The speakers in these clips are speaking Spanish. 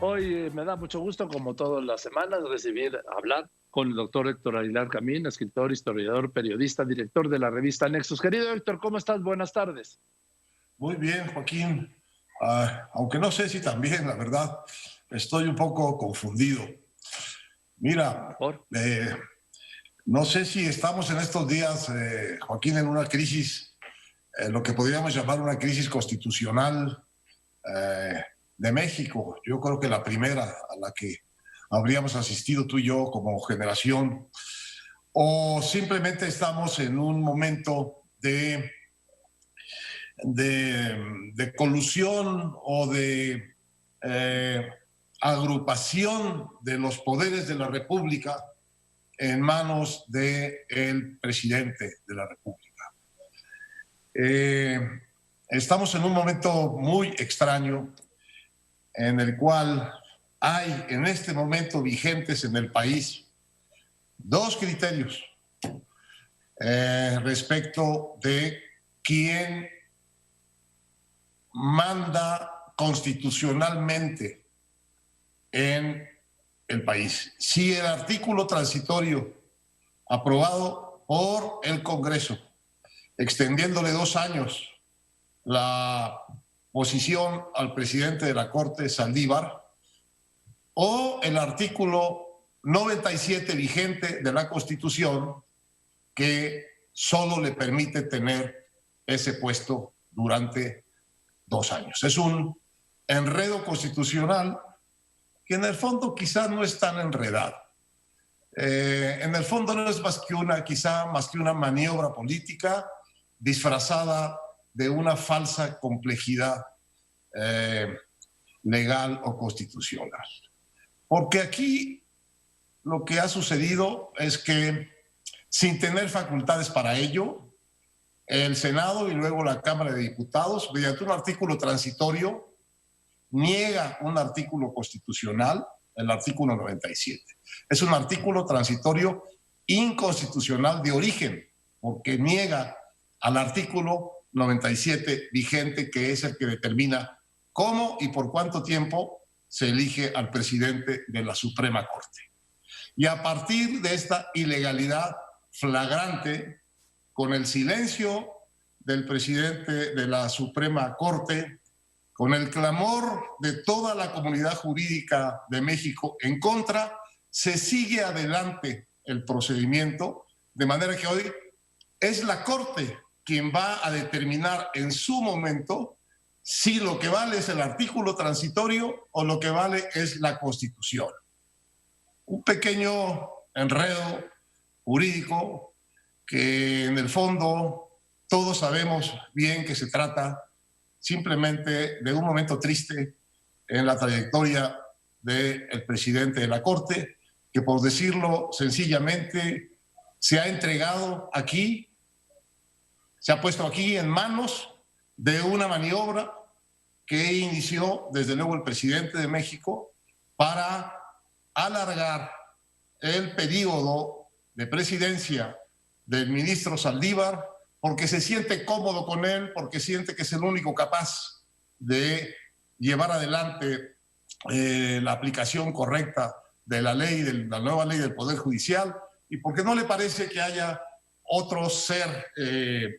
Hoy me da mucho gusto, como todas las semanas, hablar con el doctor Héctor Aguilar Camín, escritor, historiador, periodista, director de la revista Nexus. Querido Héctor, ¿cómo estás? Buenas tardes. Muy bien, Joaquín. Aunque no sé si también, la verdad, estoy un poco confundido. Mira, no sé si estamos en estos días, Joaquín, en una crisis, lo que podríamos llamar una crisis constitucional de México. Yo creo que la primera a la que habríamos asistido tú y yo como generación, o simplemente estamos en un momento de colusión o de agrupación de los poderes de la República en manos del presidente de la República. Estamos en un momento muy extraño en el cual hay en este momento vigentes en el país dos criterios respecto de quién manda constitucionalmente en el país. Si el artículo transitorio aprobado por el Congreso, extendiéndole 2 años la posición al presidente de la Corte, Saldívar, o el artículo 97 vigente de la Constitución, que solo le permite tener ese puesto durante 2 años. Es un enredo constitucional que en el fondo quizás no es tan enredado. En el fondo no es más que una maniobra política disfrazada de una falsa complejidad legal o constitucional. Porque aquí lo que ha sucedido es que, sin tener facultades para ello, el Senado y luego la Cámara de Diputados, mediante un artículo transitorio, niega un artículo constitucional, el artículo 97. Es un artículo transitorio inconstitucional de origen, porque niega al artículo 97 vigente, que es el que determina cómo y por cuánto tiempo se elige al presidente de la Suprema Corte. Y a partir de esta ilegalidad flagrante, con el silencio del presidente de la Suprema Corte, con el clamor de toda la comunidad jurídica de México en contra, se sigue adelante el procedimiento, de manera que hoy es la Corte quien va a determinar en su momento si lo que vale es el artículo transitorio o lo que vale es la Constitución. Un pequeño enredo jurídico que en el fondo todos sabemos bien que se trata simplemente de un momento triste en la trayectoria del presidente de la Corte, que, por decirlo sencillamente, se ha entregado aquí, se ha puesto aquí en manos de una maniobra que inició desde luego el presidente de México para alargar el periodo de presidencia del ministro Saldívar, porque se siente cómodo con él, porque siente que es el único capaz de llevar adelante la aplicación correcta de la ley, de la nueva ley del Poder Judicial, y porque no le parece que haya otro ser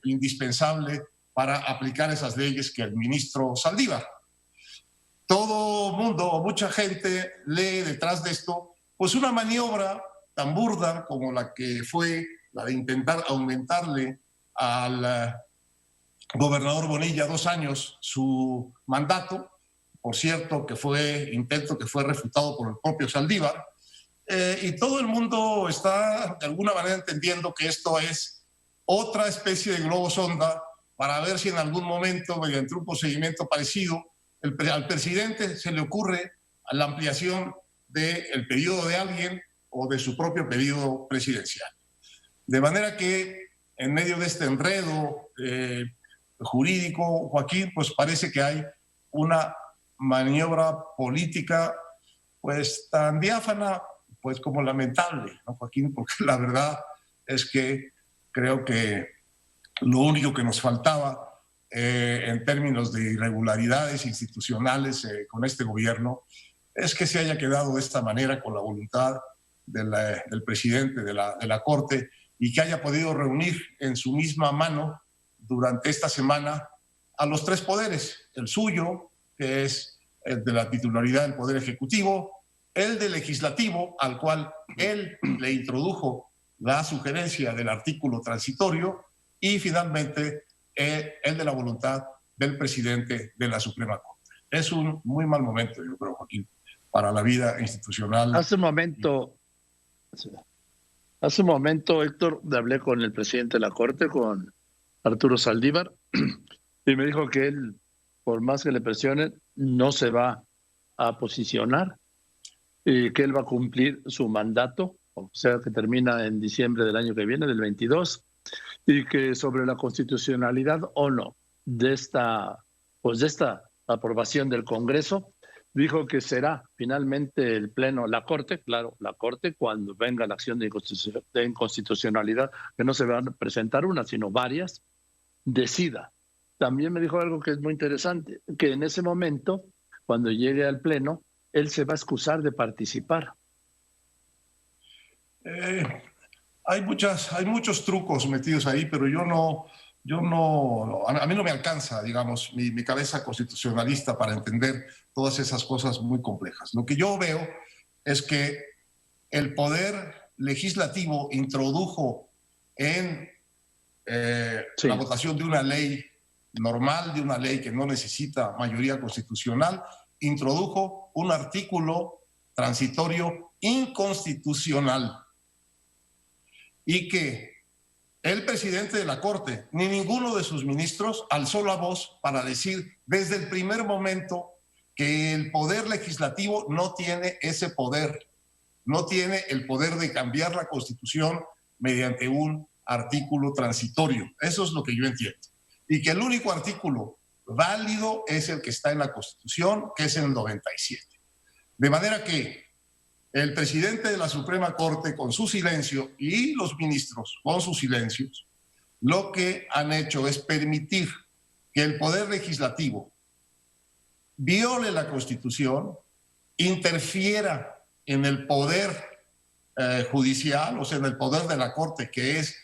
indispensable para aplicar esas leyes que el ministro Saldívar. Todo mundo, mucha gente lee detrás de esto, pues una maniobra tan burda como la que fue la de intentar aumentarle al gobernador Bonilla 2 años su mandato, por cierto, que fue intento que fue refutado por el propio Saldívar, y todo el mundo está de alguna manera entendiendo que esto es otra especie de globo sonda para ver si en algún momento, mediante un procedimiento parecido, al presidente se le ocurre la ampliación del periodo de alguien o de su propio periodo presidencial. De manera que en medio de este enredo jurídico, Joaquín, pues parece que hay una maniobra política pues tan diáfana pues como lamentable, ¿no, Joaquín? Porque la verdad es que creo que lo único que nos faltaba en términos de irregularidades institucionales con este gobierno es que se haya quedado de esta manera con la voluntad del presidente de la Corte y que haya podido reunir en su misma mano durante esta semana a los tres poderes, el suyo, que es el de la titularidad del Poder Ejecutivo, el del Legislativo, al cual él le introdujo la sugerencia del artículo transitorio, y finalmente el de la voluntad del presidente de la Suprema Corte. Es un muy mal momento, yo creo, Joaquín, para la vida institucional. Hace un momento, Héctor, hablé con el presidente de la Corte, con Arturo Saldívar, y me dijo que él, por más que le presionen, no se va a posicionar, y que él va a cumplir su mandato, o sea, que termina en diciembre del año que viene, del 22, y que sobre la constitucionalidad o no de esta aprobación del Congreso, dijo que será finalmente el Pleno, la Corte, claro, la Corte, cuando venga la acción de inconstitucionalidad, que no se van a presentar una, sino varias, decida. También me dijo algo que es muy interesante, que en ese momento, cuando llegue al Pleno, él se va a excusar de participar. Hay muchos trucos metidos ahí, pero a mí no me alcanza, digamos, mi cabeza constitucionalista para entender todas esas cosas muy complejas. Lo que yo veo es que el Poder Legislativo introdujo en la votación de una ley normal, de una ley que no necesita mayoría constitucional, introdujo un artículo transitorio inconstitucional, y que el presidente de la Corte ni ninguno de sus ministros alzó la voz para decir desde el primer momento que el Poder Legislativo no tiene ese poder, no tiene el poder de cambiar la Constitución mediante un artículo transitorio. Eso es lo que yo entiendo. Y que el único artículo válido es el que está en la Constitución, que es el 97. De manera que el presidente de la Suprema Corte, con su silencio, y los ministros con sus silencios, lo que han hecho es permitir que el Poder Legislativo viole la Constitución, interfiera en el poder judicial, o sea, en el poder de la Corte, que es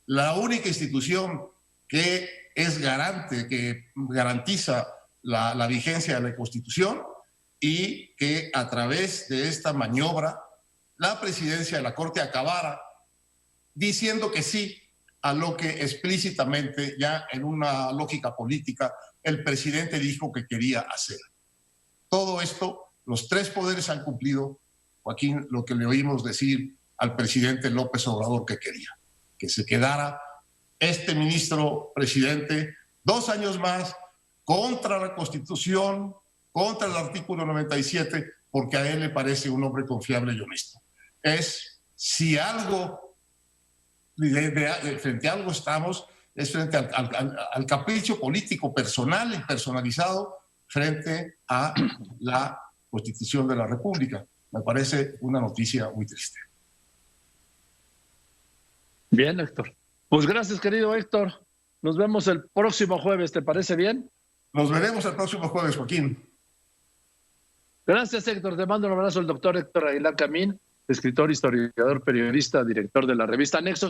la única institución que es garante, que garantiza la vigencia de la Constitución, y que a través de esta maniobra la presidencia de la Corte acabara diciendo que sí a lo que explícitamente, ya en una lógica política, el presidente dijo que quería hacer. Todo esto, los tres poderes han cumplido, Joaquín, lo que le oímos decir al presidente López Obrador que quería, que se quedara este ministro presidente 2 años más contra la Constitución, contra el artículo 97, porque a él le parece un hombre confiable y honesto. Es, si algo, frente a algo estamos, es frente al capricho político personal y personalizado frente a la Constitución de la República. Me parece una noticia muy triste. Bien, Héctor. Pues gracias, querido Héctor. Nos vemos el próximo jueves, ¿te parece bien? Nos veremos el próximo jueves, Joaquín. Gracias, Héctor. Te mando un abrazo, el doctor Héctor Aguilar Camín, escritor, historiador, periodista, director de la revista Nexos.